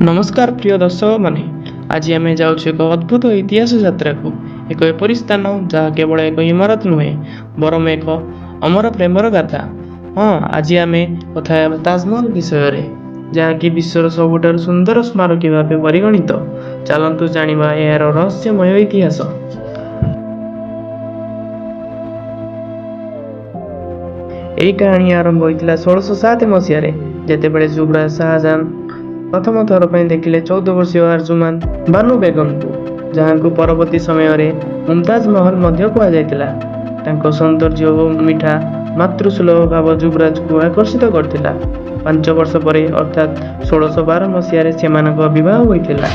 नमस्कार प्रिय दर्शक माने आज आम जाऊँ एक अद्भुत इतिहास यात्रा को एक एपरी स्थान जहाँ केवल एक इमारत नुहे बरम एक अमर प्रेमर गाथा। हाँ, आज आम कथा ताजमहल विषय जहाँ कि विश्वर सबुठार सुंदर स्मारकी भाव परिगणित। चलतु जानिबा यार रहस्यमय इतिहास। यही कहानी आरंभ होता 1607 मसीह जितेबाला युवराज शाहजहां प्रथम थर पर देखिले 14 वर्षीय अर्जुमान बानु बेगम को जहाँ को परवर्ती समय मुमताज महल कहुला। सौंदर्य और मिठा मातृसुलभ भाव युवराज को आकर्षित करथिला। 5 वर्ष पर अर्थात 1612 मसीह से विवाह होता।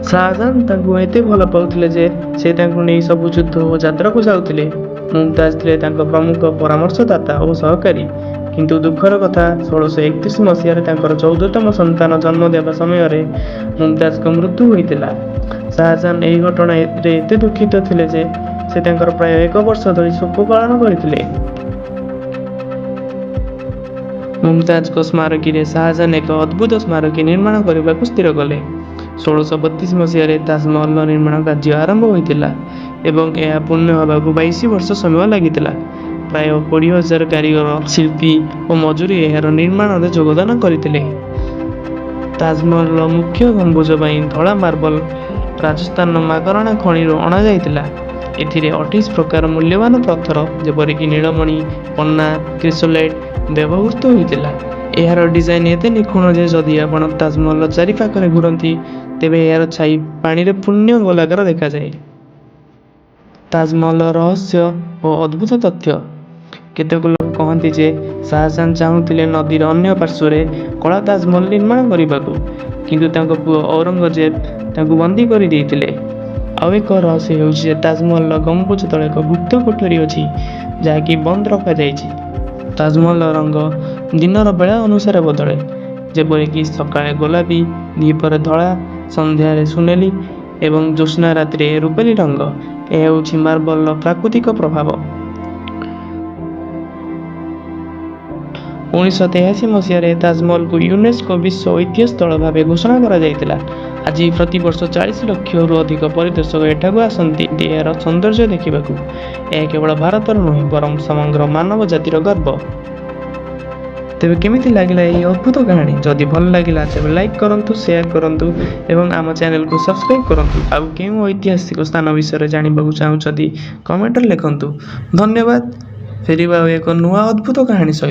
शाहजहां एते भल पाउथिले जे से नहीं सब युद्ध और यात्रा को जाउथिले। मुमताज थे प्रमुख परामर्शदाता और सहकारी। किंतु दुखर कथा 1631 मसीह 14तम संतान जन्म देवा समय मुमताज को मृत्यु होता। शाहजहां यही घटना एते दुखित थे जे से प्राय 1 वर्ष धरी शोक पालन करते। मुमताज को स्मारकी रे शाहजहां एक अद्भुत स्मारकी निर्माण करने को स्थिर कले। 1632 मसीह ताजमहल निर्माण कार्य आरंभ होता एवं यह पूर्ण होगा 22 वर्ष समय लगिता। प्राय 20,000 कारीगर शिल्पी और मजूरी यार निर्माण में योगदान करते। ताजमहल मुख्य गंबुज धड़ा मार्बल राजस्थान मागरणा खणी अणा जाइतिला। एथिरे 28 प्रकार मूल्यवान पत्थर जेपरिक नीलमणि पन्ना क्रिसोलाइट व्यवहृत होता। यार डिजाइन एते निखुण जे जदि आप ताजमहल चारिपाखे घूरती तेबे यार छाई पानी रे पुण्य गोलाकार देखा जाए। ताजमहल रहस्य और अद्भुत तथ्य। केतेक लोक कहती जे शाहजहां चाहूले नदीर अन्य पार्श्व कला ताजमहल निर्माण करने को, किंतु तांको पुओ औरंगजेब बंदी कर देइतिले। आउ एक रहस्य होउछि ताजमहल गंबुज तले एक गुप्त कोठरी अछि जहाँकि बंद रखा जाइछि। ताजमहल रंग दिनर बेला अनुसार बदले, जेपरिक सकाळे गोलापी, दीपर धला, संध्यारे सुनेली एवं ज्योत्स्ना रात्रि रूपेली रंग। यह होछि मार्बल प्राकृतिक प्रभाव। 1983 मसीह ताजमहल को यूनेस्को विश्व ऐतिह्य स्थल भाव घोषणा करा जायतिला। आज प्रति वर्ष 40 लाख रु अधिक परिदर्शक एठाकू आसंती यार सौंदर्य देखा। यह केवल भारतर नुहे बरं समग्र मानव जातिर गर्व। तेबे केमिति लागिला ये अद्भुत कहानी? जदि भल लागिला तेबे लाइक करंतु, शेयर करंतु एवं आम चैनल को सब्सक्राइब करंतु। आउ केउ ऐतिहासिक स्थान विषय जानिबाकू चाहुछथि कमेंट लिखंतु। धन्यवाद। फेरिबा एक नुआ अद्भुत कहानी सहित।